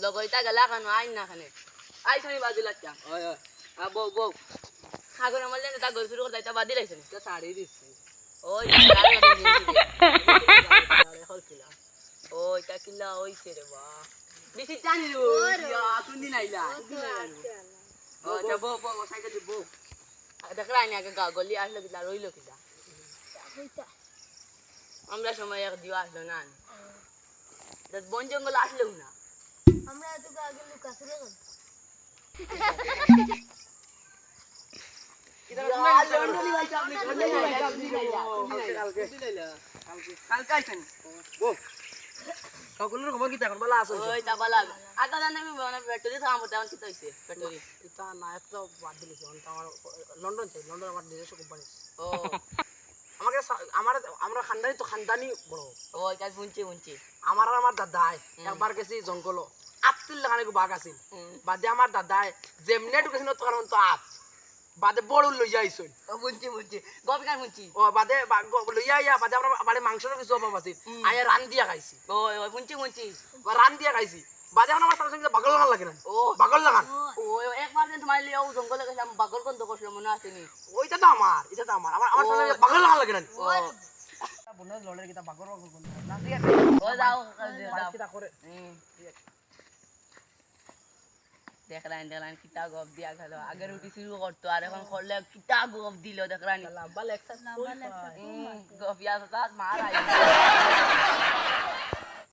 লগইতা গেলা কেন আইন না খানে আই শুনি বাজু লাগতা ওই ওই বউ বউ সাগর আমার লেন তা গরু শুরু করতে তা বাদি লাইছেন তো শাড়ি দিচ্ছি ওই ওই তা কিলা ওইছে রে বা বেশি জানি রে কোন দিন আইলা ও যাব বউ সাইডে দিব দেখরা আইনি আগে গা গলি আসলো কিলা রইলো কিলা আমরা সময় এক দিও আসলো না বন জঙ্গল আসলো না আমরা এত আগে লুকাছুরে করি কালকে আইছেন বউ সকলের খবর কি এখন বলা আছে ওই তা বলা আগা জানে আমি মানে ফ্যাক্টরি থাম তেমন কি হইছে ফ্যাক্টরি এটা না একটা বাদ দিলেছি আমার লন্ডন চাই লন্ডন আমার নিজস্ব কোম্পানি ও আমাকে আমার আমরা খানদানি তো খানদানি বড় ওই কাজ বুনছি আমার আর আমার দাদাই একবার গেছি জঙ্গল আত্তিল লাগানে বাঘ আছিল বাদে আমার দাদাই যেমনে ঢুকেছিল তো কারণ তো আপ বাদে বড় লইয়া আইছই ও বুনছি গবি কাজ বুনছি ও বাদে লইয়া আইয়া বাদে আমরা বাড়ি মাংসের কিছু অভাব আছিল আইয়া রান দিয়া খাইছি ওই ওই বুনছি রান দিয়া খাইছি বাদে আমার তার সঙ্গে বাগল লাগান লাগে না ও বাগল লাগান ওই একবার দিন তোমার লিয়ে ও জঙ্গলে গেছিলাম বাগল কোন দোষ মনে আছে নি ওইটা তো আমার এটা তো আমার আমার সঙ্গে বাগল লাগান লাগে না ও বনের লড়ের কিটা বাগল কোন না ও যাও কিটা করে দেখলাম কিতা গপ দিয়া গেল আগে রুটি শুরু করতো আর এখন করলে কিতা গপ দিল দেখলাম লাম্বা লেকচার গপিয়া মার